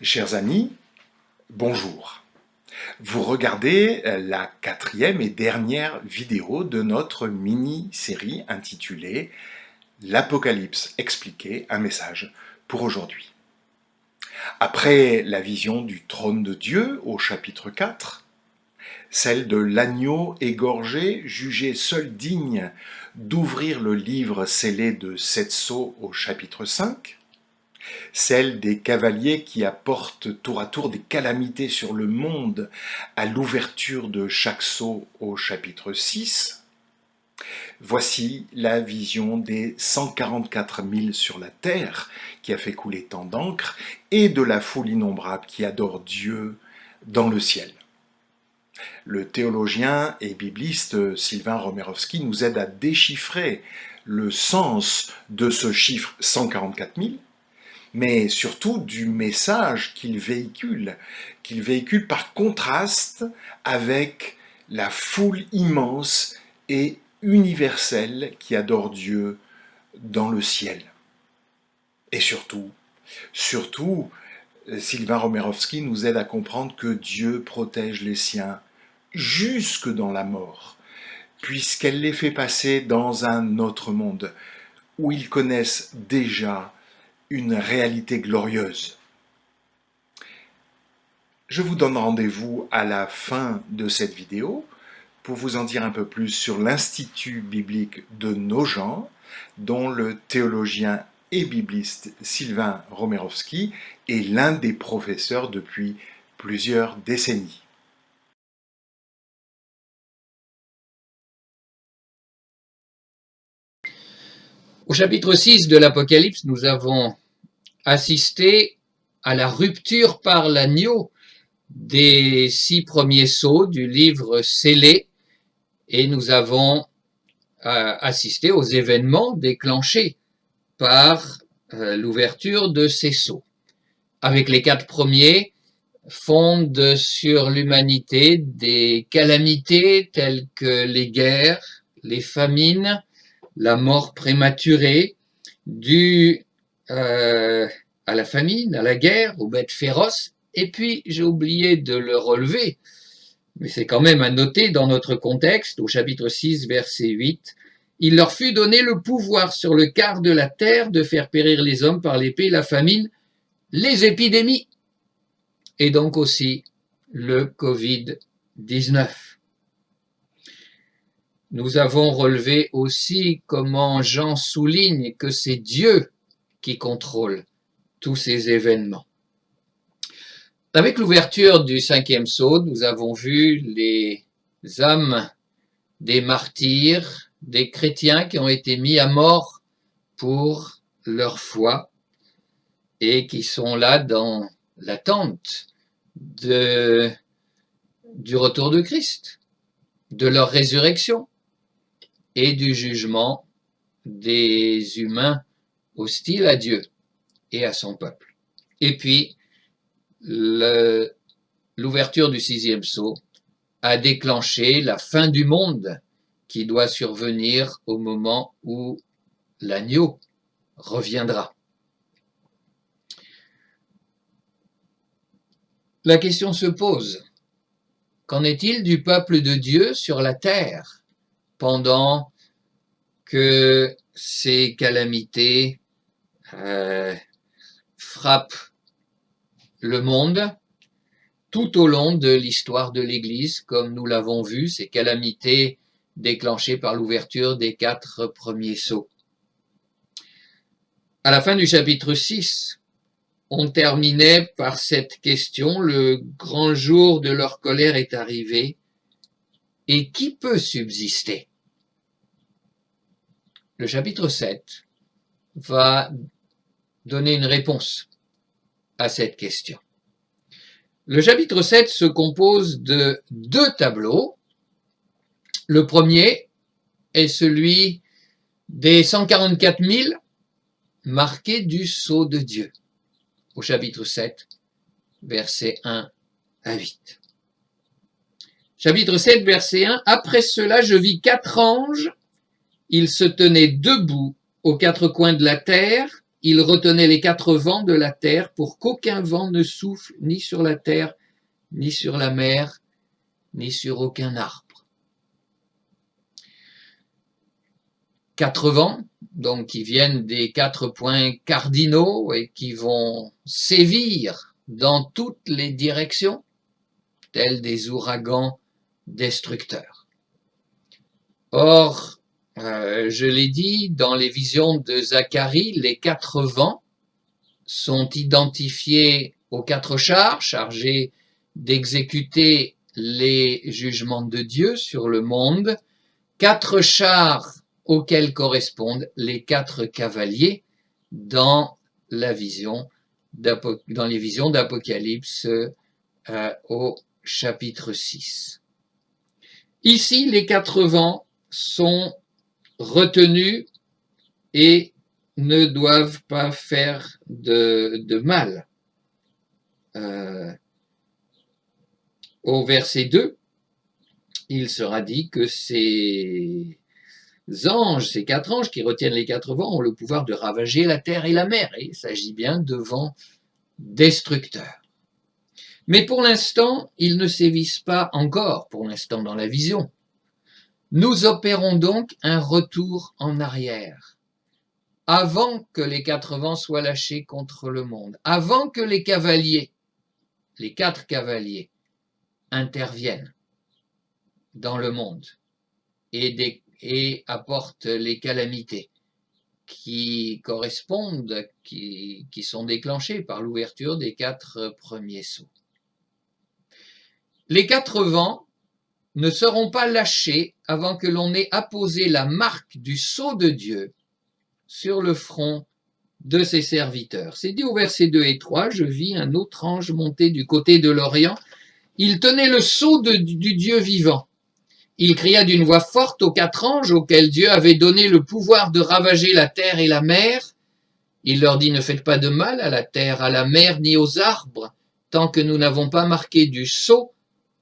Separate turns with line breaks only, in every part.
Chers amis, bonjour. Vous regardez la quatrième et dernière vidéo de notre mini-série intitulée L'Apocalypse expliqué, un message pour aujourd'hui. Après la vision du trône de Dieu au chapitre 4, celle de l'agneau égorgé, jugé seul digne d'ouvrir le livre scellé de 7 sceaux au chapitre 5, celle des cavaliers qui apportent tour à tour des calamités sur le monde à l'ouverture de chaque sceau au chapitre 6. Voici la vision des 144 000 sur la terre qui a fait couler tant d'encre et de la foule innombrable qui adore Dieu dans le ciel. Le théologien et bibliste Sylvain Romerovski nous aide à déchiffrer le sens de ce chiffre 144 000, mais surtout du message qu'il véhicule par contraste avec la foule immense et universelle qui adore Dieu dans le ciel. Et surtout, Sylvain Romerovski nous aide à comprendre que Dieu protège les siens jusque dans la mort, puisqu'elle les fait passer dans un autre monde où ils connaissent déjà une réalité glorieuse. Je vous donne rendez-vous à la fin de cette vidéo pour vous en dire un peu plus sur l'Institut biblique de Nogent, dont le théologien et bibliste Sylvain Romerovski est l'un des professeurs depuis plusieurs décennies.
Au chapitre 6 de l'Apocalypse, nous avons assisté à la rupture par l'agneau des 6 premiers sceaux du livre scellé et nous avons assisté aux événements déclenchés par l'ouverture de ces sceaux. Avec les 4 premiers, fondent sur l'humanité des calamités telles que les guerres, les famines, la mort prématurée, due à la famine, à la guerre, aux bêtes féroces. Et puis, j'ai oublié de le relever, mais c'est quand même à noter dans notre contexte, au chapitre 6, verset 8, « Il leur fut donné le pouvoir sur le quart de la terre de faire périr les hommes par l'épée, la famine, les épidémies, et donc aussi le Covid-19. » Nous avons relevé aussi comment Jean souligne que c'est Dieu qui contrôle tous ces événements. Avec l'ouverture du 5e sceau, nous avons vu les âmes des martyrs, des chrétiens qui ont été mis à mort pour leur foi et qui sont là dans l'attente du retour de Christ, de leur résurrection et du jugement des humains hostiles à Dieu et à son peuple. Et puis, l'ouverture du 6e sceau a déclenché la fin du monde qui doit survenir au moment où l'agneau reviendra. La question se pose, qu'en est-il du peuple de Dieu sur la terre pendant que ces calamités frappent le monde tout au long de l'histoire de l'Église, comme nous l'avons vu, ces calamités déclenchées par l'ouverture des 4 premiers sceaux. À la fin du chapitre 6, on terminait par cette question, le grand jour de leur colère est arrivé, et qui peut subsister? Le chapitre 7 va donner une réponse à cette question. Le chapitre 7 se compose de 2 tableaux. Le premier est celui des 144 000 marqués du sceau de Dieu, au chapitre 7, versets 1 à 8. Chapitre 7, verset 1, « Après cela, je vis 4 anges, ils se tenaient debout aux 4 coins de la terre, il retenait les 4 vents de la terre pour qu'aucun vent ne souffle ni sur la terre, ni sur la mer, ni sur aucun arbre. 4 vents, donc qui viennent des 4 points cardinaux et qui vont sévir dans toutes les directions, tels des ouragans destructeurs. Or, je l'ai dit, dans les visions de Zacharie, les 4 vents sont identifiés aux 4 chars chargés d'exécuter les jugements de Dieu sur le monde, 4 chars auxquels correspondent les 4 cavaliers dans les visions d'Apocalypse au chapitre 6. Ici, les 4 vents sont retenus et ne doivent pas faire de mal. Au verset 2, il sera dit que ces anges, ces 4 anges qui retiennent les 4 vents ont le pouvoir de ravager la terre et la mer. Et il s'agit bien de vents destructeurs. Mais pour l'instant, ils ne sévissent pas encore, pour l'instant dans la vision. Nous opérons donc un retour en arrière, avant que les 4 vents soient lâchés contre le monde, avant que les cavaliers, les 4 cavaliers, interviennent dans le monde et apportent les calamités qui correspondent, qui sont déclenchées par l'ouverture des 4 premiers sceaux. Les 4 vents ne seront pas lâchés avant que l'on ait apposé la marque du sceau de Dieu sur le front de ses serviteurs. C'est dit au verset 2 et 3, je vis un autre ange monter du côté de l'Orient. Il tenait le sceau du Dieu vivant. Il cria d'une voix forte aux 4 anges auxquels Dieu avait donné le pouvoir de ravager la terre et la mer. Il leur dit, ne faites pas de mal à la terre, à la mer, ni aux arbres, tant que nous n'avons pas marqué du sceau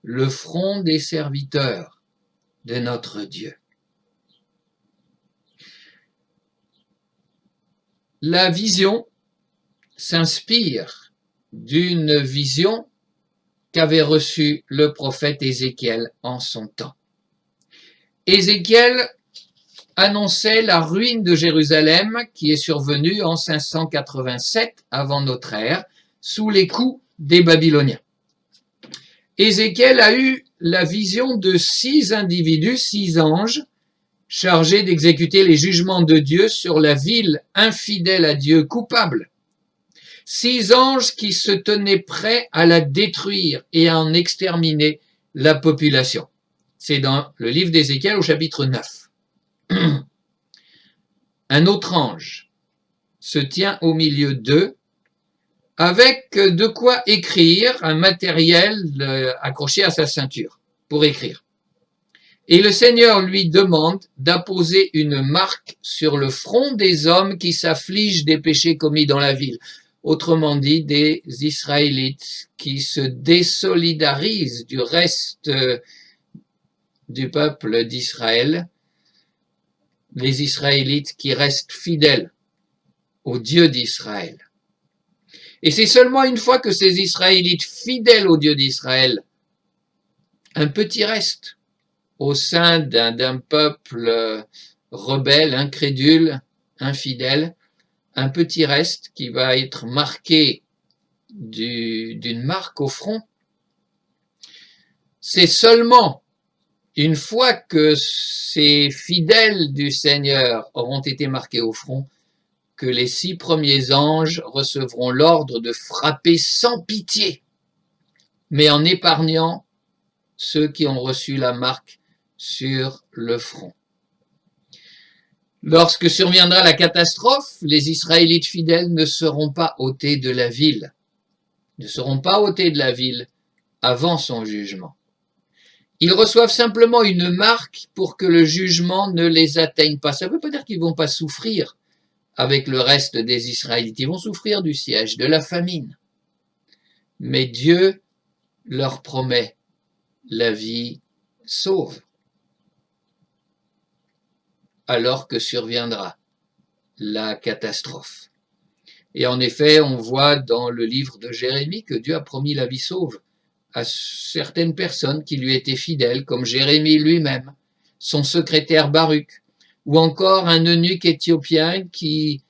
le front des serviteurs de notre Dieu. La vision s'inspire d'une vision qu'avait reçue le prophète Ézéchiel en son temps. Ézéchiel annonçait la ruine de Jérusalem qui est survenue en 587 avant notre ère sous les coups des Babyloniens. Ézéchiel a eu la vision de 6 individus, 6 anges, chargés d'exécuter les jugements de Dieu sur la ville infidèle à Dieu, coupable. 6 anges qui se tenaient prêts à la détruire et à en exterminer la population. C'est dans le livre d'Ézéchiel au chapitre 9. Un autre ange se tient au milieu d'eux avec de quoi écrire, un matériel accroché à sa ceinture pour écrire. Et le Seigneur lui demande d'apposer une marque sur le front des hommes qui s'affligent des péchés commis dans la ville. Autrement dit, des Israélites qui se désolidarisent du reste du peuple d'Israël, les Israélites qui restent fidèles au Dieu d'Israël. Et c'est seulement une fois que ces Israélites fidèles au Dieu d'Israël, un petit reste au sein d'un peuple rebelle, incrédule, infidèle, un petit reste qui va être marqué d'une marque au front. C'est seulement une fois que ces fidèles du Seigneur auront été marqués au front que les 6 premiers anges recevront l'ordre de frapper sans pitié, mais en épargnant ceux qui ont reçu la marque sur le front. Lorsque surviendra la catastrophe, les Israélites fidèles ne seront pas ôtés de la ville, avant son jugement. Ils reçoivent simplement une marque pour que le jugement ne les atteigne pas. Ça ne veut pas dire qu'ils ne vont pas souffrir avec le reste des Israélites. Ils vont souffrir du siège, de la famine. Mais Dieu leur promet la vie sauve. Alors que surviendra la catastrophe. Et en effet, on voit dans le livre de Jérémie que Dieu a promis la vie sauve à certaines personnes qui lui étaient fidèles, comme Jérémie lui-même, son secrétaire Baruch, ou encore un eunuque éthiopien qui,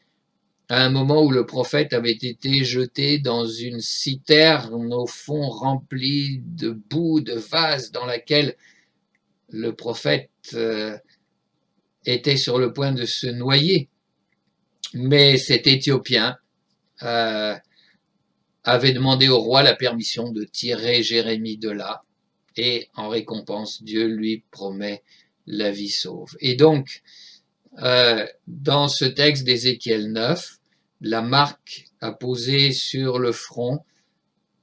à un moment où le prophète avait été jeté dans une citerne au fond remplie de boue, de vase, dans laquelle le prophète était sur le point de se noyer. Mais cet Éthiopien avait demandé au roi la permission de tirer Jérémie de là, et en récompense, Dieu lui promet la vie sauve. Et donc, dans ce texte d'Ézéchiel 9, la marque apposée sur le front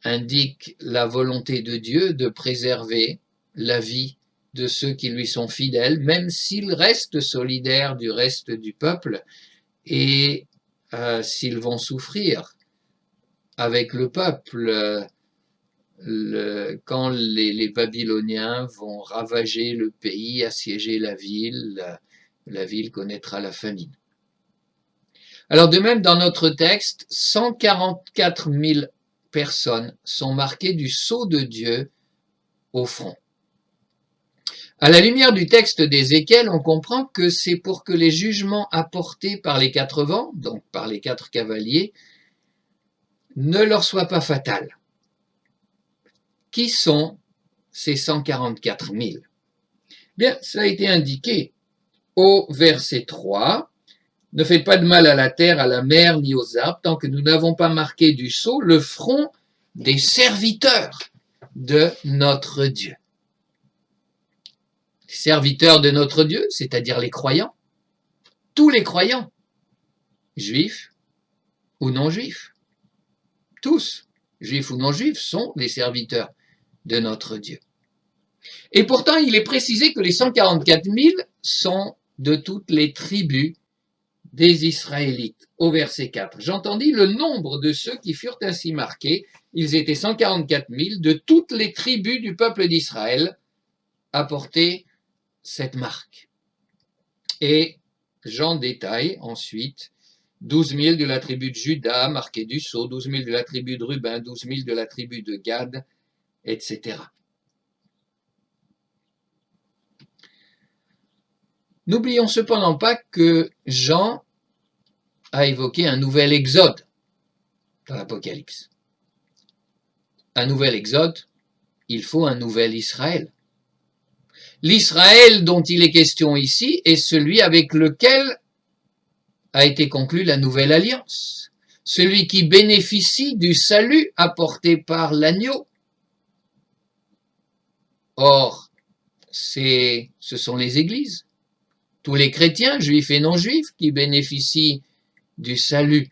indique la volonté de Dieu de préserver la vie de ceux qui lui sont fidèles, même s'ils restent solidaires du reste du peuple et s'ils vont souffrir avec le peuple quand les Babyloniens vont ravager le pays, assiéger la ville connaîtra la famine. Alors de même, dans notre texte, 144 000 personnes sont marquées du sceau de Dieu au front. À la lumière du texte d'Ézéchiel, on comprend que c'est pour que les jugements apportés par les 4 vents, donc par les 4 cavaliers, ne leur soient pas fatals. Qui sont ces 144 000 ? Bien, ça a été indiqué au verset 3. « Ne faites pas de mal à la terre, à la mer, ni aux arbres, tant que nous n'avons pas marqué du sceau le front des serviteurs de notre Dieu. » Les serviteurs de notre Dieu, c'est-à-dire les croyants, tous les croyants, juifs ou non juifs, tous, juifs ou non juifs, sont les serviteurs de notre Dieu. Et pourtant, il est précisé que les 144 000 sont de toutes les tribus des Israélites. Au verset 4, j'entendis le nombre de ceux qui furent ainsi marqués. Ils étaient 144 000 de toutes les tribus du peuple d'Israël à porter cette marque. Et j'en détaille ensuite 12 000 de la tribu de Juda, marqués du sceau, 12 000 de la tribu de Ruben, 12 000 de la tribu de Gad, etc. N'oublions cependant pas que Jean a évoqué un nouvel exode dans l'Apocalypse. Un nouvel exode, il faut un nouvel Israël. L'Israël dont il est question ici est celui avec lequel a été conclue la nouvelle alliance, celui qui bénéficie du salut apporté par l'agneau. Or, ce sont les églises, tous les chrétiens, juifs et non juifs, qui bénéficient du salut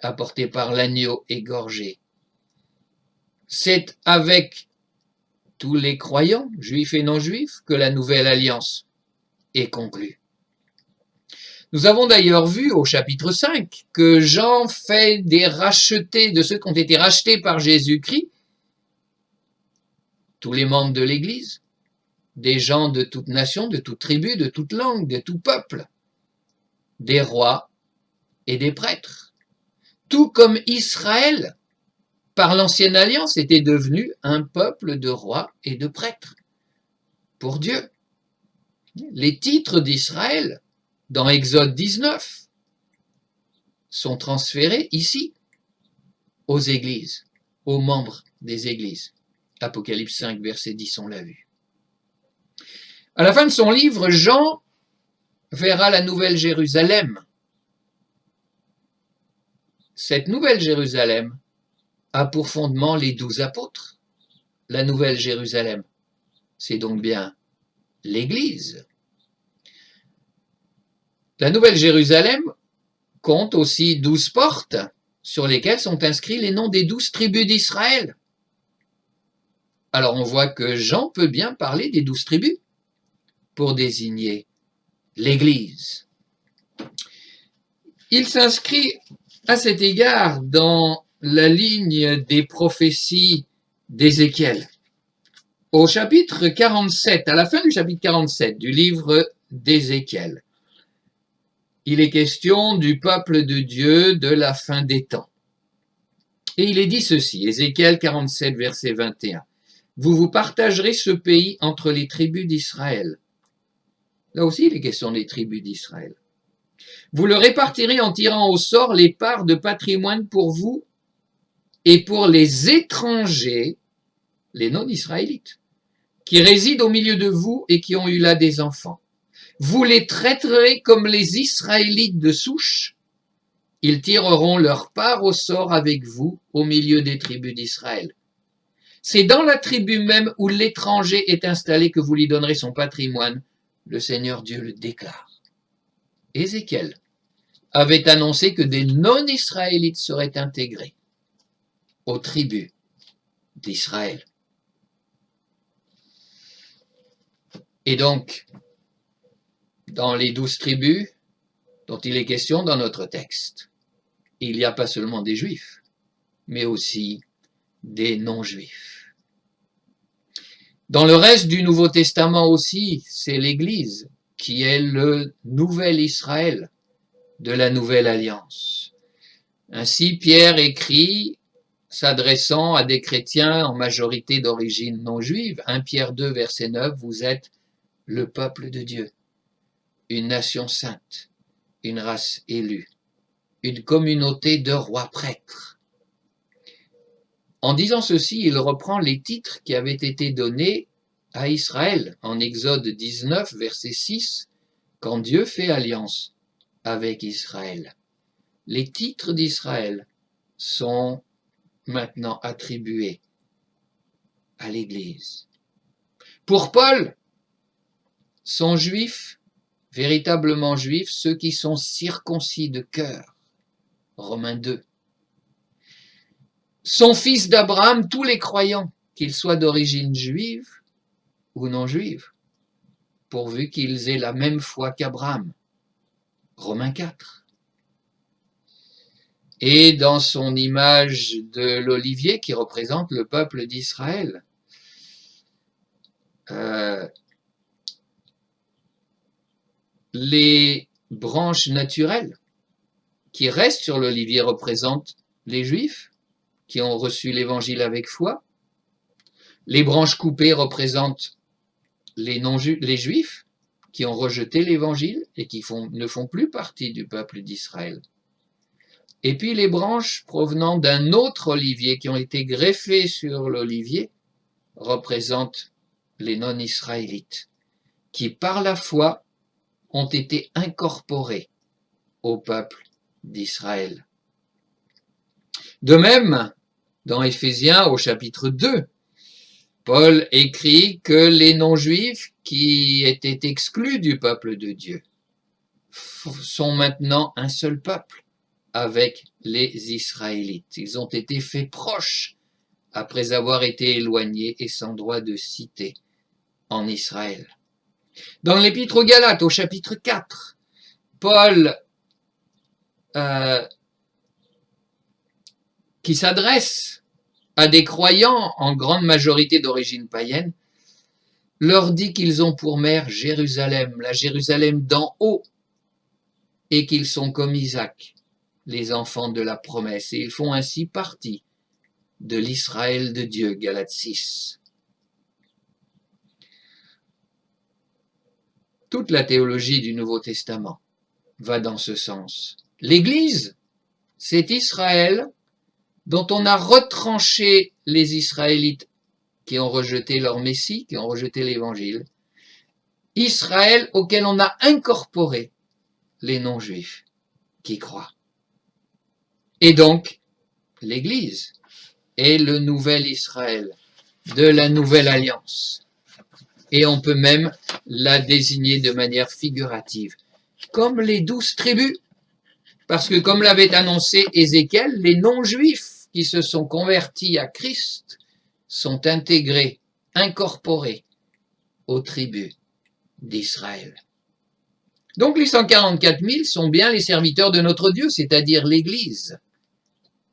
apporté par l'agneau égorgé. C'est avec tous les croyants, juifs et non juifs, que la nouvelle alliance est conclue. Nous avons d'ailleurs vu au chapitre 5 que Jean fait des rachetés, de ceux qui ont été rachetés par Jésus-Christ, tous les membres de l'Église, des gens de toute nation, de toute tribu, de toute langue, de tout peuple, des rois et des prêtres. Tout comme Israël, par l'ancienne alliance, était devenu un peuple de rois et de prêtres pour Dieu. Les titres d'Israël, dans Exode 19, sont transférés ici aux églises, aux membres des églises. Apocalypse 5, verset 10, on l'a vu. À la fin de son livre, Jean verra la nouvelle Jérusalem. Cette nouvelle Jérusalem a pour fondement les 12 apôtres. La nouvelle Jérusalem, c'est donc bien l'Église. La nouvelle Jérusalem compte aussi 12 portes sur lesquelles sont inscrits les noms des 12 tribus d'Israël. Alors on voit que Jean peut bien parler des 12 tribus pour désigner l'Église. Il s'inscrit à cet égard dans la ligne des prophéties d'Ézéchiel. Au chapitre 47, à la fin du chapitre 47 du livre d'Ézéchiel, il est question du peuple de Dieu de la fin des temps. Et il est dit ceci, Ézéchiel 47, verset 21. Vous vous partagerez ce pays entre les tribus d'Israël. Là aussi, il est question des tribus d'Israël. Vous le répartirez en tirant au sort les parts de patrimoine pour vous et pour les étrangers, les non-israélites, qui résident au milieu de vous et qui ont eu là des enfants. Vous les traiterez comme les Israélites de souche. Ils tireront leur part au sort avec vous au milieu des tribus d'Israël. C'est dans la tribu même où l'étranger est installé que vous lui donnerez son patrimoine. Le Seigneur Dieu le déclare. Ézéchiel avait annoncé que des non-israélites seraient intégrés aux tribus d'Israël. Et donc, dans les 12 tribus dont il est question dans notre texte, il n'y a pas seulement des juifs, mais aussi des non-juifs. Dans le reste du Nouveau Testament aussi, c'est l'Église qui est le nouvel Israël de la Nouvelle Alliance. Ainsi, Pierre écrit, s'adressant à des chrétiens en majorité d'origine non juive, 1 Pierre 2, verset 9, vous êtes le peuple de Dieu, une nation sainte, une race élue, une communauté de rois prêtres. En disant ceci, il reprend les titres qui avaient été donnés à Israël en Exode 19, verset 6, quand Dieu fait alliance avec Israël. Les titres d'Israël sont maintenant attribués à l'Église. Pour Paul, sont juifs, véritablement juifs, ceux qui sont circoncis de cœur. Romains 2. Sont fils d'Abraham tous les croyants, qu'ils soient d'origine juive ou non juive, pourvu qu'ils aient la même foi qu'Abraham. Romains 4. Et dans son image de l'olivier qui représente le peuple d'Israël, les branches naturelles qui restent sur l'olivier représentent les Juifs qui ont reçu l'évangile avec foi. Les branches coupées représentent les Juifs qui ont rejeté l'évangile et qui ne font plus partie du peuple d'Israël. Et puis les branches provenant d'un autre olivier qui ont été greffées sur l'olivier représentent les non-israélites qui, par la foi, ont été incorporés au peuple d'Israël. De même, dans Éphésiens au chapitre 2, Paul écrit que les non-juifs qui étaient exclus du peuple de Dieu sont maintenant un seul peuple avec les Israélites. Ils ont été faits proches après avoir été éloignés et sans droit de cité en Israël. Dans l'Épître aux Galates, au chapitre 4, Paul, qui s'adresse à des croyants en grande majorité d'origine païenne, leur dit qu'ils ont pour mère Jérusalem, la Jérusalem d'en haut, et qu'ils sont comme Isaac, les enfants de la promesse, et ils font ainsi partie de l'Israël de Dieu, Galates 6. Toute la théologie du Nouveau Testament va dans ce sens. L'Église, c'est Israël dont on a retranché les Israélites qui ont rejeté leur Messie, qui ont rejeté l'Évangile. Israël auquel on a incorporé les non-juifs qui croient. Et donc, l'Église est le nouvel Israël de la nouvelle alliance. Et on peut même la désigner de manière figurative, comme les 12 tribus, parce que comme l'avait annoncé Ézéchiel, les non-juifs qui se sont convertis à Christ sont intégrés, incorporés aux tribus d'Israël. Donc les 144 000 sont bien les serviteurs de notre Dieu, c'est-à-dire l'Église,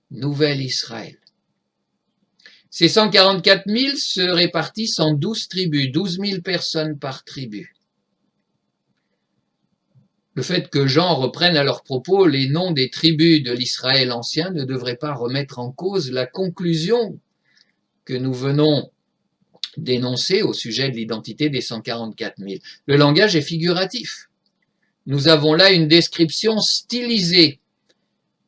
Nouvel Israël. Ces 144 000 se répartissent en 12 tribus, 12 000 personnes par tribu. le fait que Jean reprenne à leur propos les noms des tribus de l'Israël ancien ne devrait pas remettre en cause la conclusion que nous venons d'énoncer au sujet de l'identité des 144 000. Le langage est figuratif. Nous avons là une description stylisée,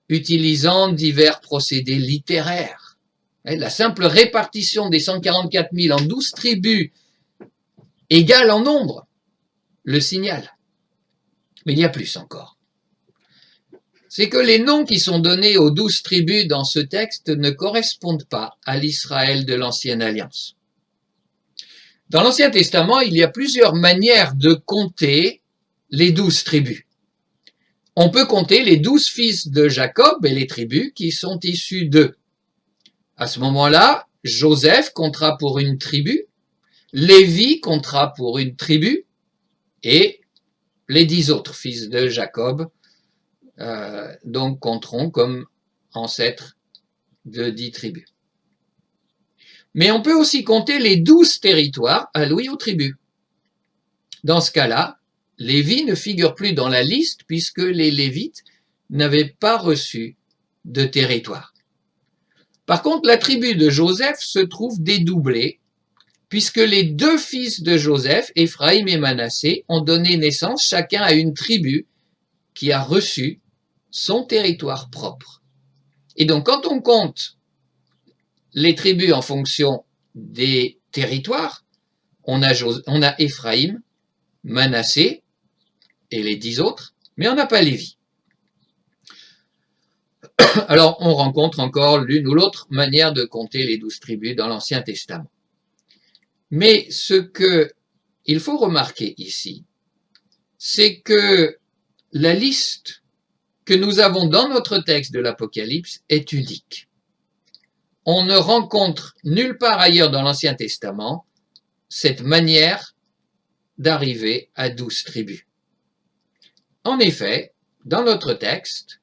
utilisant divers procédés littéraires. La simple répartition des 144 000 en 12 tribus égale en nombre le signal. Mais il y a plus encore. C'est que les noms qui sont donnés aux 12 tribus dans ce texte ne correspondent pas à l'Israël de l'Ancienne Alliance. Dans l'Ancien Testament, il y a plusieurs manières de compter les 12 tribus. On peut compter les 12 fils de Jacob et les tribus qui sont issus d'eux. À ce moment-là, Joseph comptera pour une tribu, Lévi comptera pour une tribu, et les 10 autres fils de Jacob donc compteront comme ancêtres de 10 tribus. Mais on peut aussi compter les 12 territoires alloués aux tribus. Dans ce cas-là, Lévi ne figure plus dans la liste puisque les Lévites n'avaient pas reçu de territoire. Par contre, la tribu de Joseph se trouve dédoublée puisque les 2 fils de Joseph, Éphraïm et Manassé, ont donné naissance chacun à une tribu qui a reçu son territoire propre. Et donc, quand on compte les tribus en fonction des territoires, on a Éphraïm, Manassé et les 10 autres, mais on n'a pas Lévi. Alors, on rencontre encore l'une ou l'autre manière de compter les 12 tribus dans l'Ancien Testament. Mais ce qu'il faut remarquer ici, c'est que la liste que nous avons dans notre texte de l'Apocalypse est unique. On ne rencontre nulle part ailleurs dans l'Ancien Testament cette manière d'arriver à 12 tribus. En effet, dans notre texte,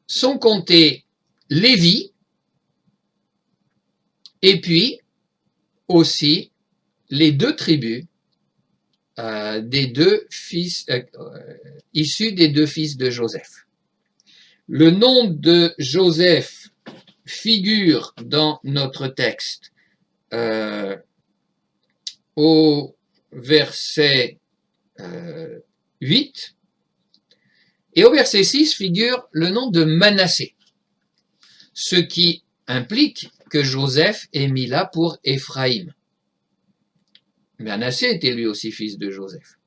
sont comptés Lévi et puis aussi les 2 tribus des 2 fils issus des 2 fils de Joseph. Le nom de Joseph figure dans notre texte au verset 8 et au verset 6 figure le nom de Manassé, ce qui implique que Joseph est mis là pour Éphraïm. Manassé était lui aussi fils de Joseph,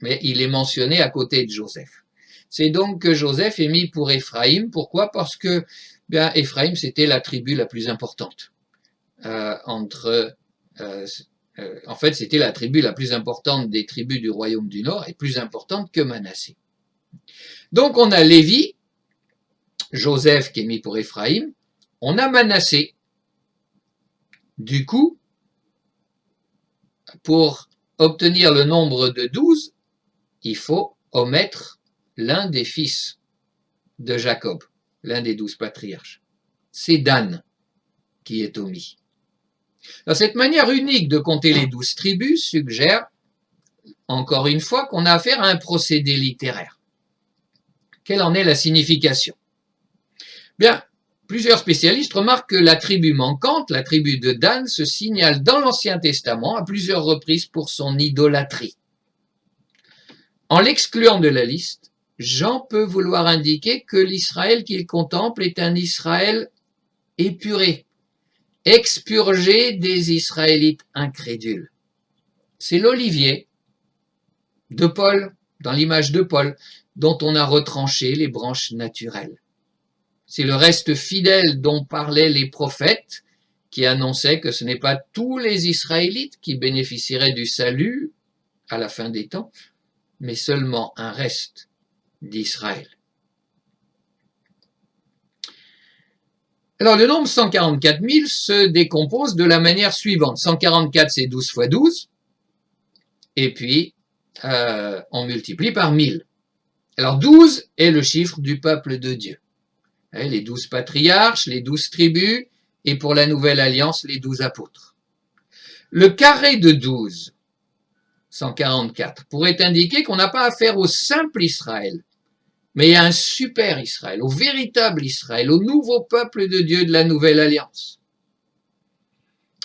mais il est mentionné à côté de Joseph. C'est donc que Joseph est mis pour Éphraïm. Pourquoi? Parce que Éphraïm, c'était la tribu la plus importante. En fait, c'était la tribu la plus importante des tribus du royaume du Nord et plus importante que Manassé. Donc on a Lévi, Joseph qui est mis pour Éphraïm, on a Manassé. Du coup, pour obtenir le nombre de 12, il faut omettre l'un des fils de Jacob, l'un des 12 patriarches. C'est Dan qui est omis. Alors, cette manière unique de compter les 12 tribus suggère, encore une fois, qu'on a affaire à un procédé littéraire. Quelle en est la signification? Bien, plusieurs spécialistes remarquent que la tribu manquante, la tribu de Dan, se signale dans l'Ancien Testament à plusieurs reprises pour son idolâtrie. En l'excluant de la liste, Jean peut vouloir indiquer que l'Israël qu'il contemple est un Israël épuré, expurgé des Israélites incrédules. C'est l'olivier de Paul, dans l'image de Paul, dont on a retranché les branches naturelles. C'est le reste fidèle dont parlaient les prophètes, qui annonçaient que ce n'est pas tous les Israélites qui bénéficieraient du salut à la fin des temps, mais seulement un reste d'Israël. Alors le nombre 144 000 se décompose de la manière suivante. 144 c'est 12 fois 12, et puis on multiplie par 1000. Alors 12 est le chiffre du peuple de Dieu. Les 12 patriarches, les 12 tribus, et pour la nouvelle alliance, les 12 apôtres. Le carré de 12, 144, pourrait indiquer qu'on n'a pas affaire au simple Israël, mais à un super Israël, au véritable Israël, au nouveau peuple de Dieu de la Nouvelle Alliance.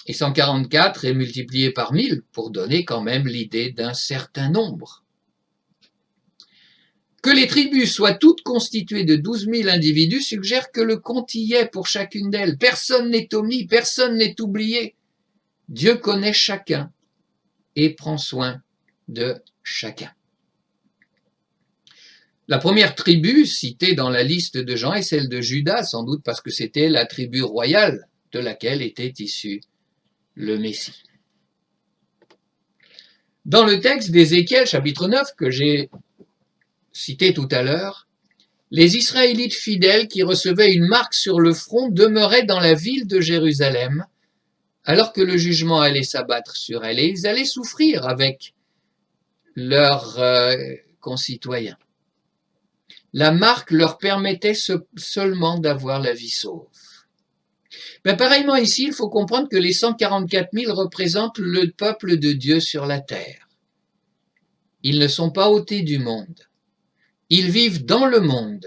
Et 144 est multiplié par 1000 pour donner quand même l'idée d'un certain nombre. Que les tribus soient toutes constituées de 12 000 individus suggère que le compte y est pour chacune d'elles. Personne n'est omis, personne n'est oublié. Dieu connaît chacun et prend soin de chacun. La première tribu citée dans la liste de Jean est celle de Juda, sans doute parce que c'était la tribu royale de laquelle était issu le Messie. Dans le texte d'Ézéchiel, chapitre 9, que j'ai cité tout à l'heure, les Israélites fidèles qui recevaient une marque sur le front demeuraient dans la ville de Jérusalem, alors que le jugement allait s'abattre sur elle, et ils allaient souffrir avec leurs concitoyens. La marque leur permettait seulement d'avoir la vie sauve. Mais pareillement ici, il faut comprendre que les 144 000 représentent le peuple de Dieu sur la terre. Ils ne sont pas ôtés du monde. Ils vivent dans le monde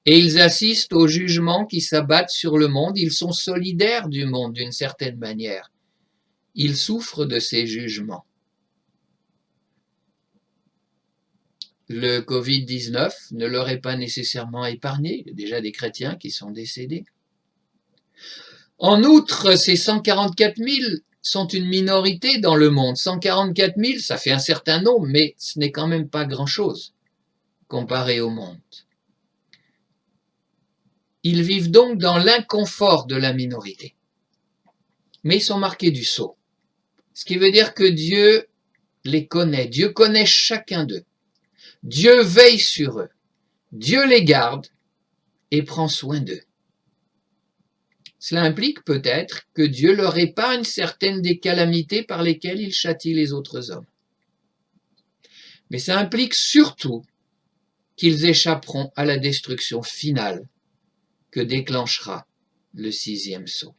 et ils assistent aux jugements qui s'abattent sur le monde. Ils sont solidaires du monde d'une certaine manière. Ils souffrent de ces jugements. Le Covid-19 ne leur est pas nécessairement épargné. Il y a déjà des chrétiens qui sont décédés. En outre, ces 144 000 sont une minorité dans le monde. 144 000, ça fait un certain nombre, mais ce n'est quand même pas grand-chose comparé au monde. Ils vivent donc dans l'inconfort de la minorité. Mais ils sont marqués du sceau. Ce qui veut dire que Dieu les connaît. Dieu connaît chacun d'eux. Dieu veille sur eux. Dieu les garde et prend soin d'eux. Cela implique peut-être que Dieu leur épargne certaines des calamités par lesquelles il châtie les autres hommes. Mais ça implique surtout qu'ils échapperont à la destruction finale que déclenchera le 6e sceau.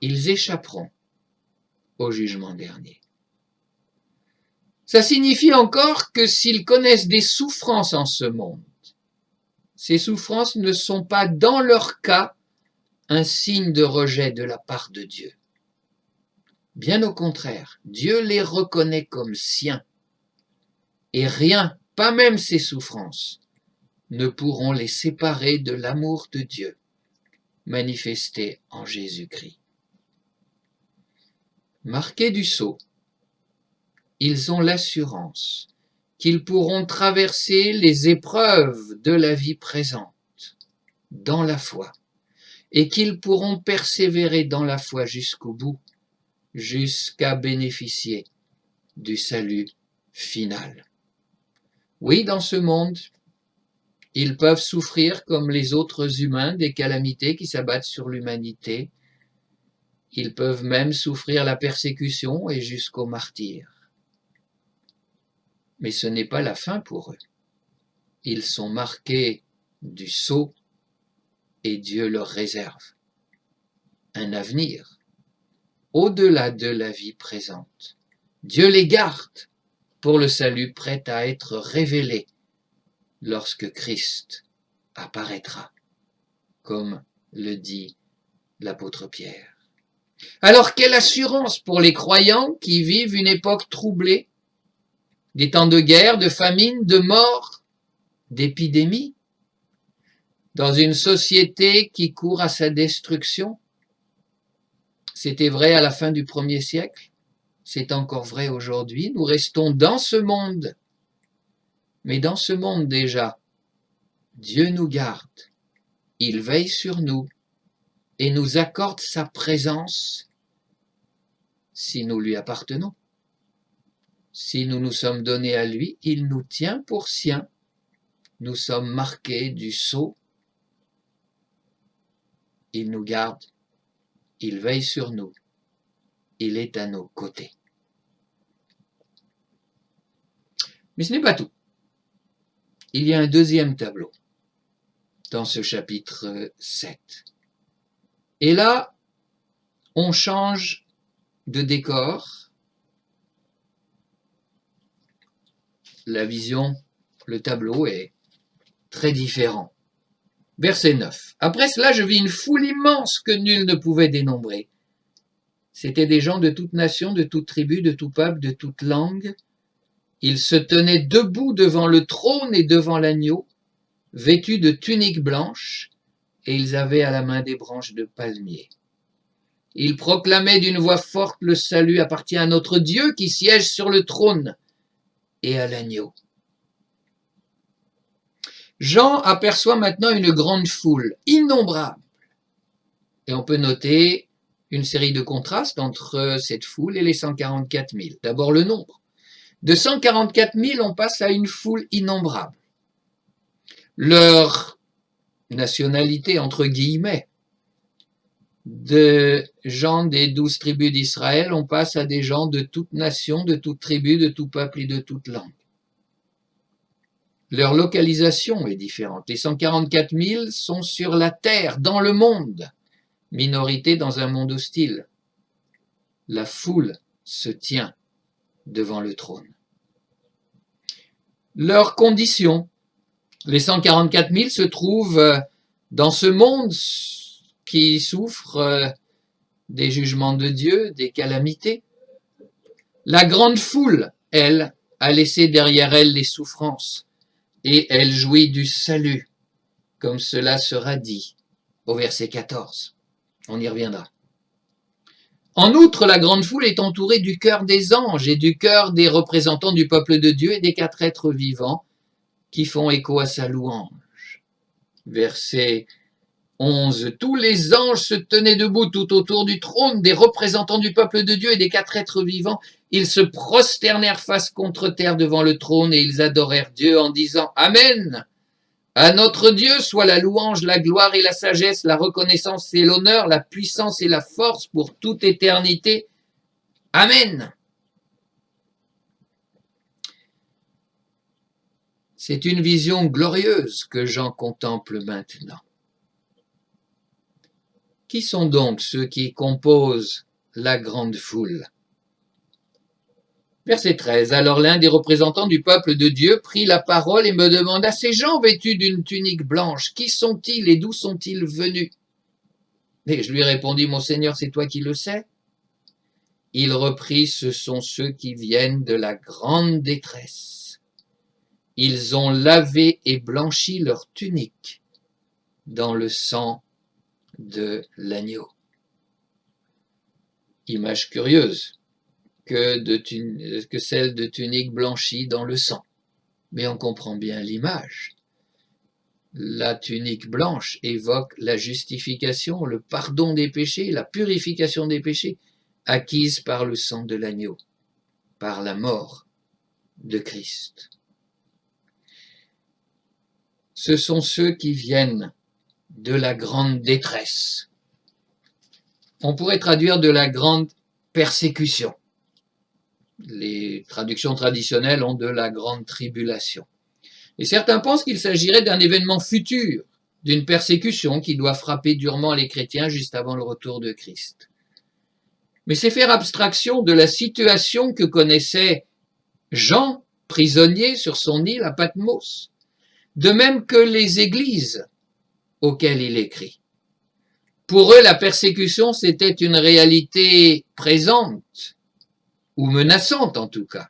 Ils échapperont au jugement dernier. Ça signifie encore que s'ils connaissent des souffrances en ce monde, ces souffrances ne sont pas dans leur cas un signe de rejet de la part de Dieu. Bien au contraire, Dieu les reconnaît comme siens. Et rien, pas même ces souffrances, ne pourront les séparer de l'amour de Dieu manifesté en Jésus-Christ. Marqués du sceau, ils ont l'assurance qu'ils pourront traverser les épreuves de la vie présente dans la foi et qu'ils pourront persévérer dans la foi jusqu'au bout, jusqu'à bénéficier du salut final. Oui, dans ce monde, ils peuvent souffrir comme les autres humains des calamités qui s'abattent sur l'humanité. Ils peuvent même souffrir la persécution et jusqu'au martyre. Mais ce n'est pas la fin pour eux. Ils sont marqués du sceau et Dieu leur réserve un avenir au-delà de la vie présente. Dieu les garde pour le salut prêt à être révélé lorsque Christ apparaîtra, comme le dit l'apôtre Pierre. Alors, quelle assurance pour les croyants qui vivent une époque troublée, des temps de guerre, de famine, de mort, d'épidémie, dans une société qui court à sa destruction. C'était vrai à la fin du 1er siècle, c'est encore vrai aujourd'hui. Nous restons dans ce monde, mais dans ce monde déjà, Dieu nous garde, il veille sur nous et nous accorde sa présence si nous lui appartenons. Si nous nous sommes donnés à lui, il nous tient pour siens. Nous sommes marqués du sceau. Il nous garde, il veille sur nous, il est à nos côtés. Mais ce n'est pas tout. Il y a un deuxième tableau dans ce chapitre 7. Et là, on change de décor, la vision, le tableau est très différent. Verset 9. Après cela, je vis une foule immense que nul ne pouvait dénombrer. C'étaient des gens de toute nation, de toute tribu, de tout peuple, de toute langue. Ils se tenaient debout devant le trône et devant l'agneau, vêtus de tuniques blanches, et ils avaient à la main des branches de palmier. Ils proclamaient d'une voix forte: le salut appartient à notre Dieu qui siège sur le trône et à l'agneau. Jean aperçoit maintenant une grande foule, innombrable. Et on peut noter une série de contrastes entre cette foule et les 144 000. D'abord le nombre. De 144 000, on passe à une foule innombrable. Leur nationalité, entre guillemets, de gens des 12 tribus d'Israël, on passe à des gens de toute nation, de toute tribu, de tout peuple et de toute langue. Leur localisation est différente. Les 144 000 sont sur la terre, dans le monde, minorité dans un monde hostile. La foule se tient devant le trône. Leurs conditions. Les 144 000 se trouvent dans ce monde qui souffre des jugements de Dieu, des calamités. La grande foule, elle, a laissé derrière elle les souffrances et elle jouit du salut, comme cela sera dit au verset 14. On y reviendra. En outre, la grande foule est entourée du chœur des anges et du chœur des représentants du peuple de Dieu et des 4 êtres vivants qui font écho à sa louange. Verset 11. Tous les anges se tenaient debout tout autour du trône des représentants du peuple de Dieu et des 4 êtres vivants. Ils se prosternèrent face contre terre devant le trône et ils adorèrent Dieu en disant: Amen. À notre Dieu soit la louange, la gloire et la sagesse, la reconnaissance et l'honneur, la puissance et la force pour toute éternité. Amen. C'est une vision glorieuse que Jean contemple maintenant. Qui sont donc ceux qui composent la grande foule? Verset 13. Alors l'un des représentants du peuple de Dieu prit la parole et me demanda: ces gens vêtus d'une tunique blanche, qui sont-ils et d'où sont-ils venus? Et je lui répondis: mon Seigneur, c'est toi qui le sais. Il reprit: ce sont ceux qui viennent de la grande détresse. Ils ont lavé et blanchi leur tunique dans le sang de l'agneau. Image curieuse que celle de tunique blanchie dans le sang. Mais on comprend bien l'image. La tunique blanche évoque la justification, le pardon des péchés, la purification des péchés, acquise par le sang de l'agneau, par la mort de Christ. Ce sont ceux qui viennent de la grande détresse. On pourrait traduire de la grande persécution. Les traductions traditionnelles ont de la grande tribulation. Et certains pensent qu'il s'agirait d'un événement futur, d'une persécution qui doit frapper durement les chrétiens juste avant le retour de Christ. Mais c'est faire abstraction de la situation que connaissait Jean, prisonnier sur son île à Patmos, de même que les églises auxquelles il écrit. Pour eux, la persécution, c'était une réalité présente, ou menaçante en tout cas.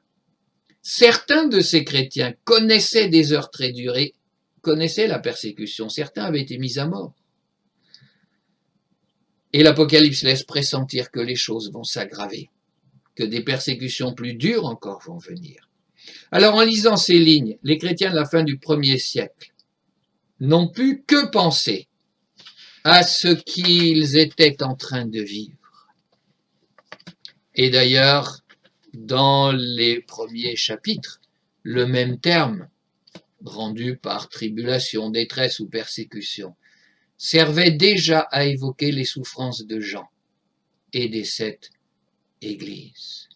Certains de ces chrétiens connaissaient des heures très durées, connaissaient la persécution, certains avaient été mis à mort. Et l'Apocalypse laisse pressentir que les choses vont s'aggraver, que des persécutions plus dures encore vont venir. Alors en lisant ces lignes, les chrétiens de la fin du 1er siècle n'ont pu que penser à ce qu'ils étaient en train de vivre. Et d'ailleurs, dans les premiers chapitres, le même terme, rendu par tribulation, détresse ou persécution, servait déjà à évoquer les souffrances de Jean et des 7 églises.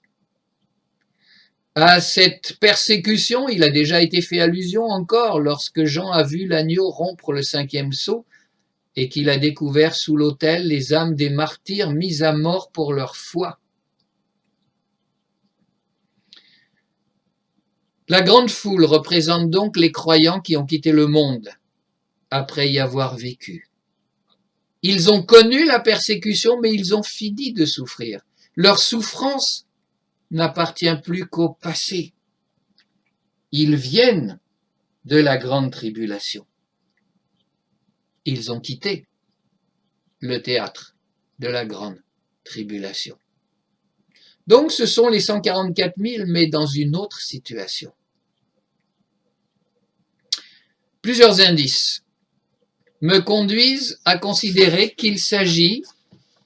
À cette persécution, il a déjà été fait allusion encore lorsque Jean a vu l'agneau rompre le 5e sceau et qu'il a découvert sous l'autel les âmes des martyrs mis à mort pour leur foi. La grande foule représente donc les croyants qui ont quitté le monde après y avoir vécu. Ils ont connu la persécution, mais ils ont fini de souffrir. Leur souffrance n'appartient plus qu'au passé. Ils viennent de la grande tribulation. Ils ont quitté le théâtre de la grande tribulation. Donc ce sont les 144 000, mais dans une autre situation. Plusieurs indices me conduisent à considérer qu'il s'agit,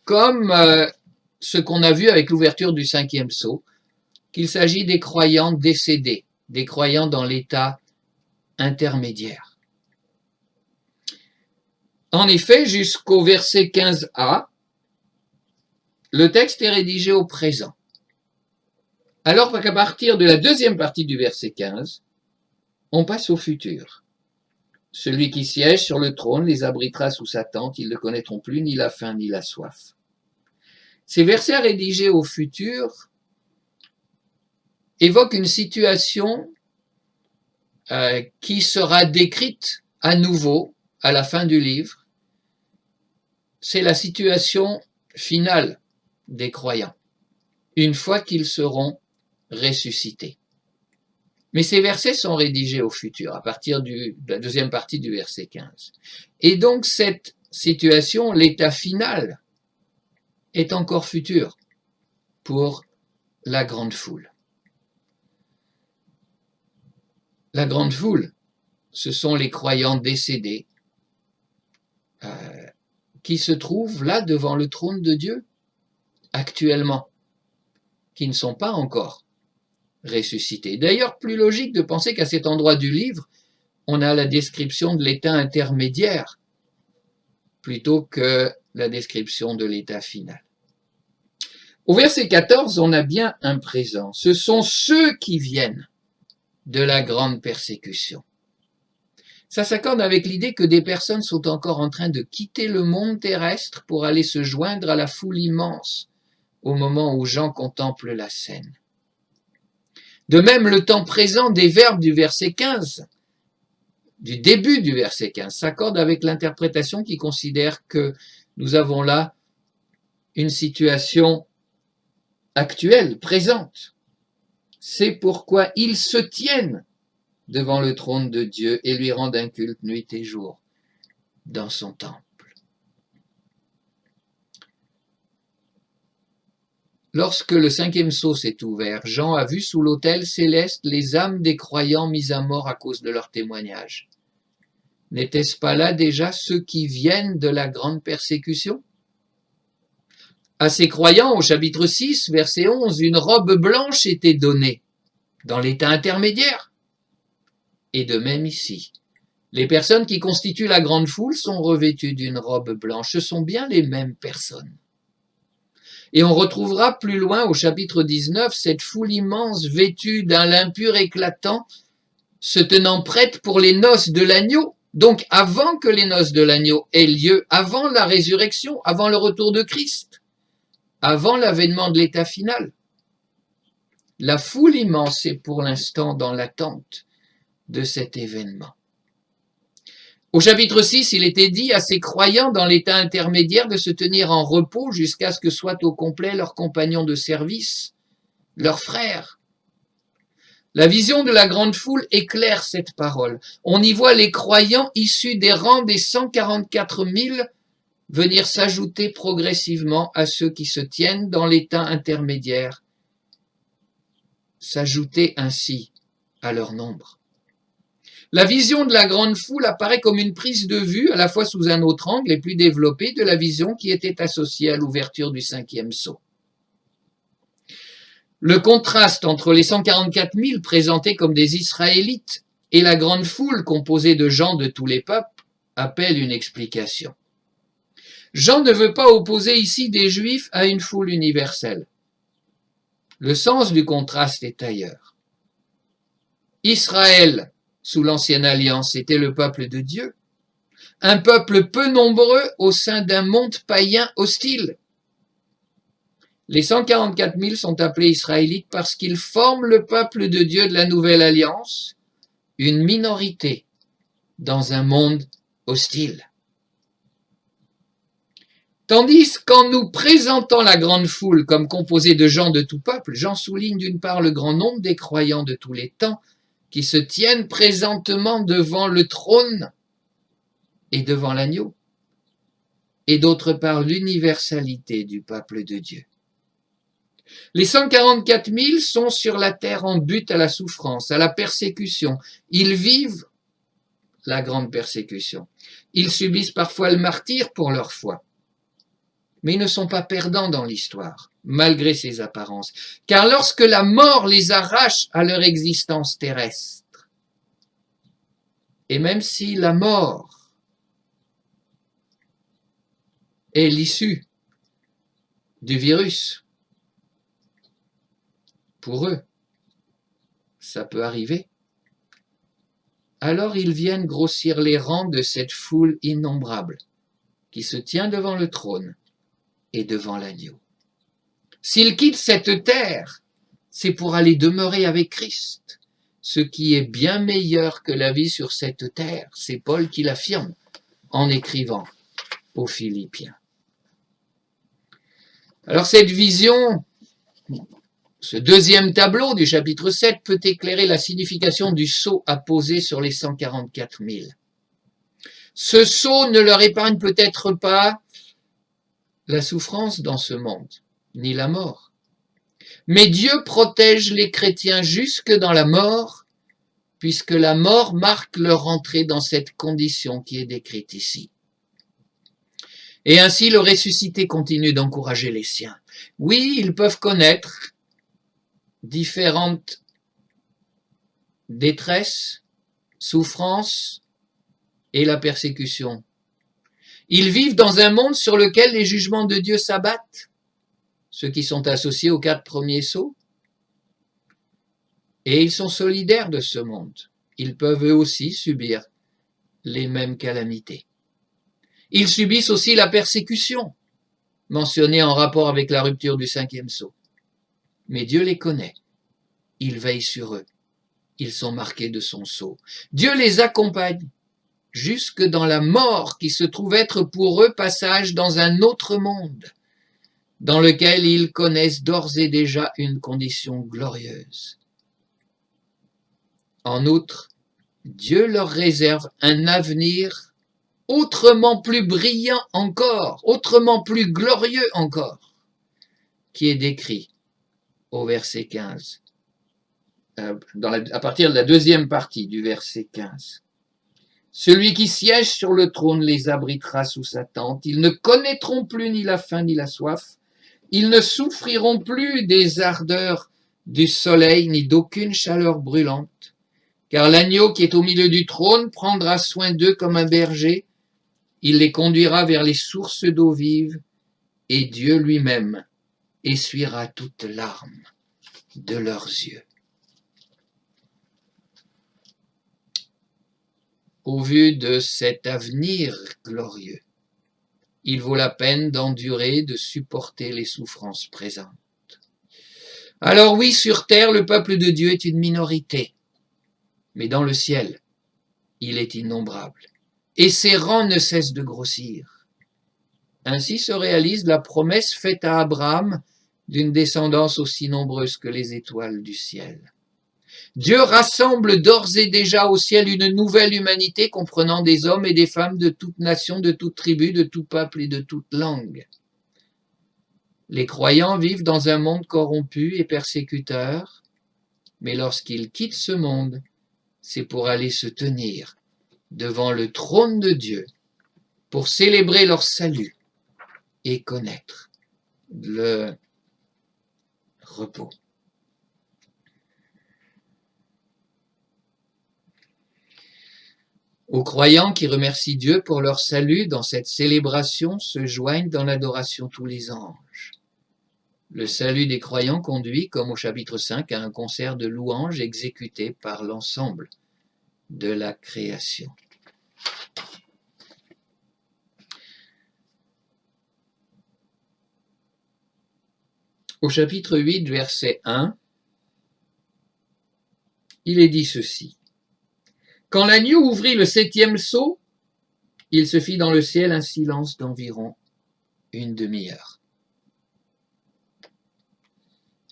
comme ce qu'on a vu avec l'ouverture du 5e sceau, qu'il s'agit des croyants décédés, des croyants dans l'état intermédiaire. En effet, jusqu'au verset 15a, le texte est rédigé au présent. Alors qu'à partir de la deuxième partie du verset 15, on passe au futur. Celui qui siège sur le trône les abritera sous sa tente, ils ne connaîtront plus ni la faim ni la soif. Ces versets rédigés au futur évoquent une situation qui sera décrite à nouveau à la fin du livre. C'est la situation finale des croyants, une fois qu'ils seront ressuscités. Mais ces versets sont rédigés au futur, à partir de la deuxième partie du verset 15. Et donc cette situation, l'état final, est encore futur pour la grande foule. La grande foule, ce sont les croyants décédés qui se trouvent là devant le trône de Dieu, actuellement, qui ne sont pas encore ressuscités. D'ailleurs, plus logique de penser qu'à cet endroit du livre, on a la description de l'état intermédiaire plutôt que la description de l'état final. Au verset 14, on a bien un présent. Ce sont ceux qui viennent de la grande persécution. Ça s'accorde avec l'idée que des personnes sont encore en train de quitter le monde terrestre pour aller se joindre à la foule immense au moment où Jean contemple la scène. De même, le temps présent des verbes du verset 15, du début du verset 15, s'accorde avec l'interprétation qui considère que nous avons là une situation actuelle, présente. C'est pourquoi ils se tiennent devant le trône de Dieu et lui rendent un culte nuit et jour dans son temple. Lorsque le 5e sceau s'est ouvert, Jean a vu sous l'autel céleste les âmes des croyants mis à mort à cause de leur témoignage. N'étaient-ce pas là déjà ceux qui viennent de la grande persécution? À ces croyants, au chapitre 6, verset 11, une robe blanche était donnée dans l'état intermédiaire. Et de même ici, les personnes qui constituent la grande foule sont revêtues d'une robe blanche. Ce sont bien les mêmes personnes. Et on retrouvera plus loin au chapitre 19 cette foule immense vêtue d'un lin pur éclatant, se tenant prête pour les noces de l'agneau. Donc avant que les noces de l'agneau aient lieu, avant la résurrection, avant le retour de Christ, avant l'avènement de l'état final. La foule immense est pour l'instant dans l'attente de cet événement. Au chapitre 6, il était dit à ces croyants dans l'état intermédiaire de se tenir en repos jusqu'à ce que soient au complet leurs compagnons de service, leurs frères. La vision de la grande foule éclaire cette parole. On y voit les croyants issus des rangs des 144 000 venir s'ajouter progressivement à ceux qui se tiennent dans l'état intermédiaire, s'ajouter ainsi à leur nombre. La vision de la grande foule apparaît comme une prise de vue, à la fois sous un autre angle et plus développé, de la vision qui était associée à l'ouverture du 5e sceau. Le contraste entre les 144 000 présentés comme des Israélites et la grande foule composée de gens de tous les peuples appelle une explication. Jean ne veut pas opposer ici des Juifs à une foule universelle. Le sens du contraste est ailleurs. Israël, sous l'ancienne alliance, était le peuple de Dieu, un peuple peu nombreux au sein d'un monde païen hostile. Les 144 000 sont appelés Israélites parce qu'ils forment le peuple de Dieu de la Nouvelle Alliance, une minorité dans un monde hostile. Tandis qu'en nous présentant la grande foule comme composée de gens de tout peuple, Jean souligne d'une part le grand nombre des croyants de tous les temps qui se tiennent présentement devant le trône et devant l'agneau, et d'autre part l'universalité du peuple de Dieu. Les 144 000 sont sur la terre en butte à la souffrance, à la persécution. Ils vivent la grande persécution. Ils subissent parfois le martyre pour leur foi. Mais ils ne sont pas perdants dans l'histoire, malgré ces apparences. Car lorsque la mort les arrache à leur existence terrestre, et même si la mort est l'issue du virus, pour eux, ça peut arriver, alors ils viennent grossir les rangs de cette foule innombrable qui se tient devant le trône et devant l'agneau. S'ils quittent cette terre, c'est pour aller demeurer avec Christ, ce qui est bien meilleur que la vie sur cette terre. C'est Paul qui l'affirme en écrivant aux Philippiens. Alors cette vision, ce deuxième tableau du chapitre 7 peut éclairer la signification du sceau apposé sur les 144 000. Ce sceau ne leur épargne peut-être pas la souffrance dans ce monde, ni la mort. Mais Dieu protège les chrétiens jusque dans la mort, puisque la mort marque leur entrée dans cette condition qui est décrite ici. Et ainsi le ressuscité continue d'encourager les siens. Oui, ils peuvent connaître différentes détresses, souffrances et la persécution. Ils vivent dans un monde sur lequel les jugements de Dieu s'abattent, ceux qui sont associés aux 4 premiers sceaux, et ils sont solidaires de ce monde. Ils peuvent eux aussi subir les mêmes calamités. Ils subissent aussi la persécution, mentionnée en rapport avec la rupture du 5e sceau. Mais Dieu les connaît, il veille sur eux, ils sont marqués de son sceau. Dieu les accompagne jusque dans la mort qui se trouve être pour eux passage dans un autre monde, dans lequel ils connaissent d'ores et déjà une condition glorieuse. En outre, Dieu leur réserve un avenir autrement plus brillant encore, autrement plus glorieux encore, qui est décrit au verset 15, à partir de la deuxième partie du verset 15. Celui qui siège sur le trône les abritera sous sa tente. Ils ne connaîtront plus ni la faim ni la soif. Ils ne souffriront plus des ardeurs du soleil ni d'aucune chaleur brûlante. Car l'agneau qui est au milieu du trône prendra soin d'eux comme un berger. Il les conduira vers les sources d'eau vive et Dieu lui-même essuiera toute larme de leurs yeux. Au vu de cet avenir glorieux, il vaut la peine d'endurer, de supporter les souffrances présentes. Alors oui, sur terre, le peuple de Dieu est une minorité, mais dans le ciel, il est innombrable. Et ses rangs ne cessent de grossir. Ainsi se réalise la promesse faite à Abraham d'une descendance aussi nombreuse que les étoiles du ciel. Dieu rassemble d'ores et déjà au ciel une nouvelle humanité comprenant des hommes et des femmes de toute nation, de toute tribu, de tout peuple et de toute langue. Les croyants vivent dans un monde corrompu et persécuteur, mais lorsqu'ils quittent ce monde, c'est pour aller se tenir devant le trône de Dieu, pour célébrer leur salut et connaître le repos. Aux croyants qui remercient Dieu pour leur salut dans cette célébration se joignent dans l'adoration tous les anges. Le salut des croyants conduit, comme au chapitre 5, à un concert de louanges exécuté par l'ensemble de la création. au chapitre 8, verset 1, il est dit ceci. Quand l'agneau ouvrit le 7e sceau, il se fit dans le ciel un silence d'environ une demi-heure.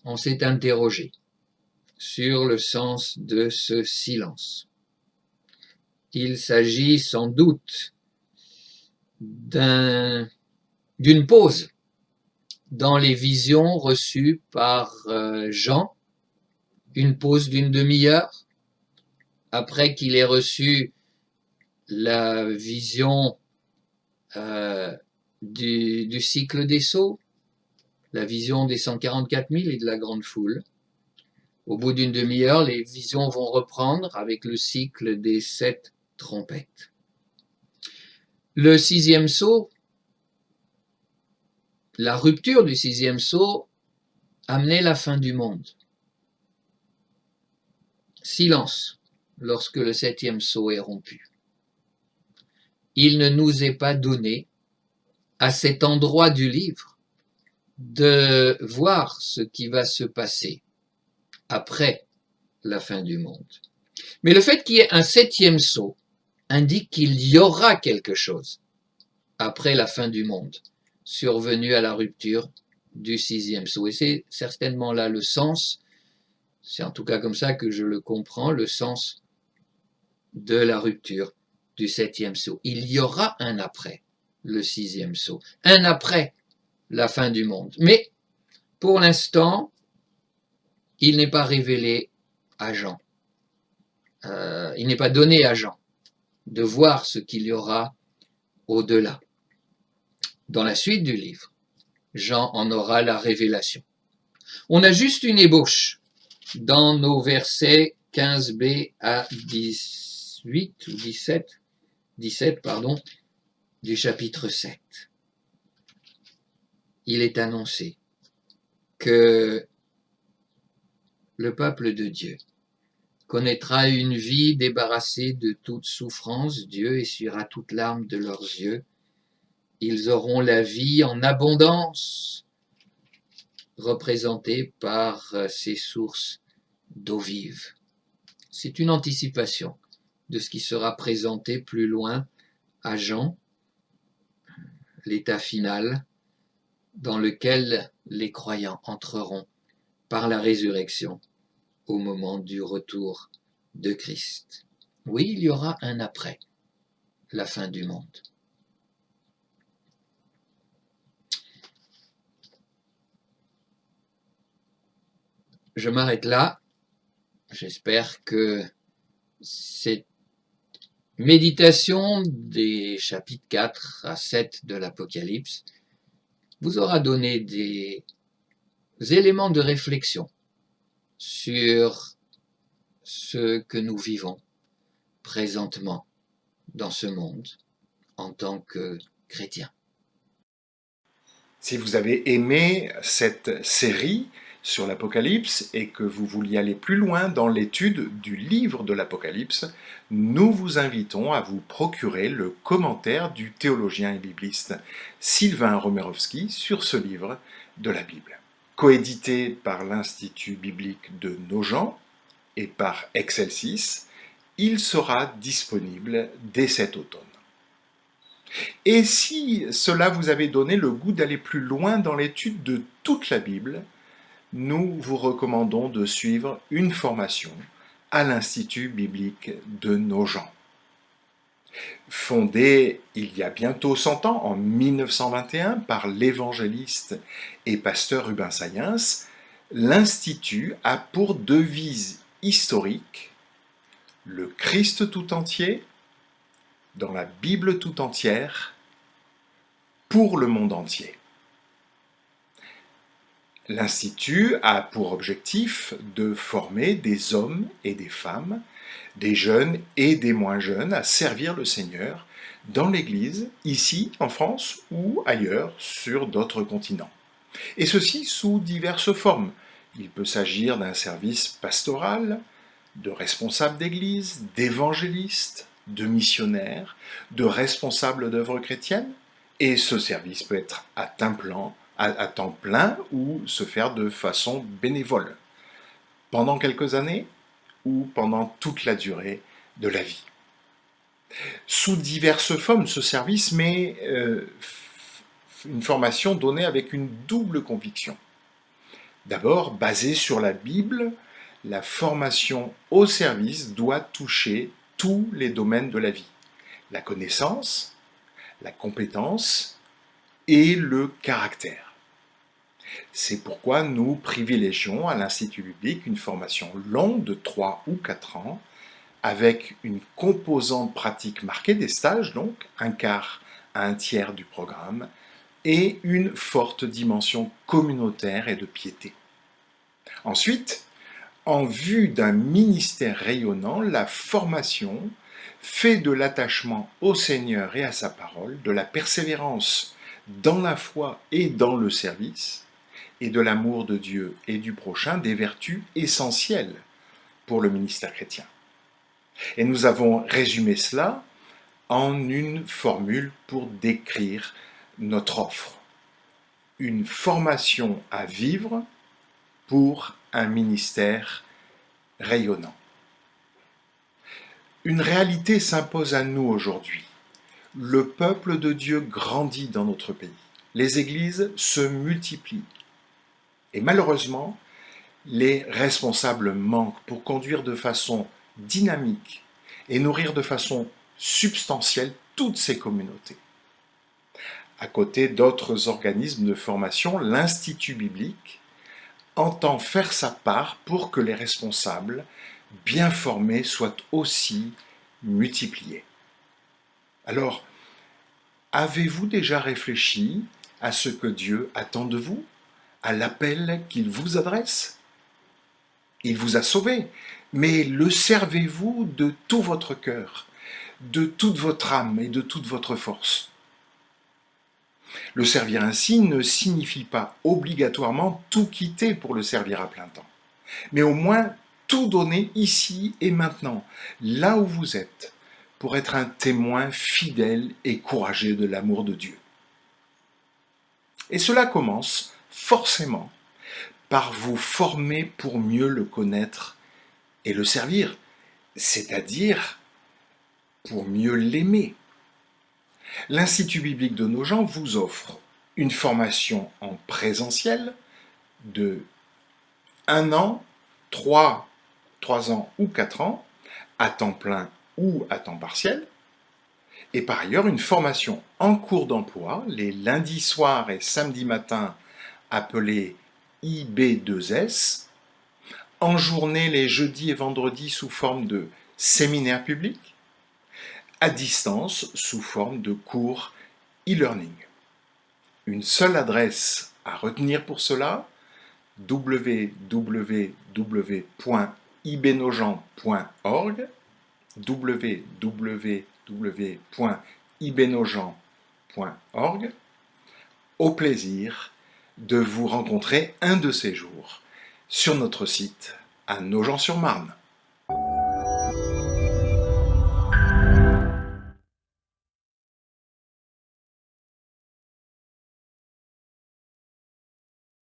On s'est interrogé sur le sens de ce silence. Il s'agit sans doute d'une pause dans les visions reçues par Jean, une pause d'une demi-heure, après qu'il ait reçu la vision du cycle des sceaux, la vision des 144 000 et de la grande foule. Au bout d'une demi-heure, les visions vont reprendre avec le cycle des 7 trompettes. Le 6e sceau, la rupture du 6e sceau amenait la fin du monde. Silence lorsque le 7e sceau est rompu. Il ne nous est pas donné, à cet endroit du livre, de voir ce qui va se passer après la fin du monde. Mais le fait qu'il y ait un 7e sceau indique qu'il y aura quelque chose après la fin du monde, survenu à la rupture du 6e sceau. Et c'est certainement là le sens, c'est en tout cas comme ça que je le comprends, le sens de la rupture du 7e sceau. Il y aura un après le 6e sceau, un après la fin du monde. Mais pour l'instant, il n'est pas révélé à Jean. Il n'est pas donné à Jean de voir ce qu'il y aura au-delà. Dans la suite du livre, Jean en aura la révélation. On a juste une ébauche dans nos versets 15b à 18 ou 17 du chapitre 7. Il est annoncé que le peuple de Dieu connaîtra une vie débarrassée de toute souffrance. Dieu essuiera toute larme de leurs yeux. Ils auront la vie en abondance, représentée par ces sources d'eau vive. C'est une anticipation de ce qui sera présenté plus loin à Jean, l'état final dans lequel les croyants entreront par la résurrection au moment du retour de Christ. Oui, il y aura un après la fin du monde. Je m'arrête là. J'espère que cette méditation des chapitres 4 à 7 de l'Apocalypse vous aura donné des éléments de réflexion sur ce que nous vivons présentement dans ce monde en tant que chrétiens.
Si vous avez aimé cette série sur l'Apocalypse et que vous vouliez aller plus loin dans l'étude du livre de l'Apocalypse, nous vous invitons à vous procurer le commentaire du théologien et bibliste Sylvain Romerovski sur ce livre de la Bible. Coédité par l'Institut biblique de Nogent et par Excelsis, il sera disponible dès cet automne. Et si cela vous avait donné le goût d'aller plus loin dans l'étude de toute la Bible, nous vous recommandons de suivre une formation à l'Institut biblique de Nogent. Fondé il y a bientôt 100 ans, en 1921, par l'évangéliste et pasteur Rubin Sayens, l'Institut a pour devise historique « Le Christ tout entier, dans la Bible tout entière, pour le monde entier ». L'Institut a pour objectif de former des hommes et des femmes, des jeunes et des moins jeunes à servir le Seigneur dans l'Église, ici en France ou ailleurs sur d'autres continents. Et ceci sous diverses formes. Il peut s'agir d'un service pastoral, de responsables d'église, d'évangélistes, de missionnaires, de responsables d'œuvres chrétiennes, et ce service peut être à temps plein à temps plein ou se faire de façon bénévole, pendant quelques années ou pendant toute la durée de la vie. Sous diverses formes, ce service met une formation donnée avec une double conviction. D'abord, basée sur la Bible, la formation au service doit toucher tous les domaines de la vie. La connaissance, la compétence et le caractère. C'est pourquoi nous privilégions à l'Institut biblique une formation longue de 3 ou 4 ans, avec une composante pratique marquée des stages, donc un quart à un tiers du programme, et une forte dimension communautaire et de piété. Ensuite, en vue d'un ministère rayonnant, la formation fait de l'attachement au Seigneur et à sa parole, de la persévérance dans la foi et dans le service, et de l'amour de Dieu et du prochain des vertus essentielles pour le ministère chrétien. Et nous avons résumé cela en une formule pour décrire notre offre. Une formation à vivre pour un ministère rayonnant. Une réalité s'impose à nous aujourd'hui. Le peuple de Dieu grandit dans notre pays. Les églises se multiplient. Et malheureusement, les responsables manquent pour conduire de façon dynamique et nourrir de façon substantielle toutes ces communautés. À côté d'autres organismes de formation, l'Institut biblique entend faire sa part pour que les responsables bien formés soient aussi multipliés. Alors, avez-vous déjà réfléchi à ce que Dieu attend de vous, à l'appel qu'il vous adresse? Il vous a sauvé, mais le servez-vous de tout votre cœur, de toute votre âme et de toute votre force? Le servir ainsi ne signifie pas obligatoirement tout quitter pour le servir à plein temps, mais au moins tout donner ici et maintenant, là où vous êtes, pour être un témoin fidèle et courageux de l'amour de Dieu. Et cela commence forcément par vous former pour mieux le connaître et le servir, c'est-à-dire pour mieux l'aimer. L'Institut biblique de Nogent vous offre une formation en présentiel de 1 an, 3 ans ou 4 ans, à temps plein ou à temps partiel, et par ailleurs une formation en cours d'emploi les lundis soirs et samedis matins appelée IB2S, en journée les jeudis et vendredis sous forme de séminaires publics, à distance sous forme de cours e-learning. Une seule adresse à retenir pour cela, www.ibnogent.org, www.ibnogent.org. Au plaisir de vous rencontrer un de ces jours sur notre site à Nogent-sur-Marne.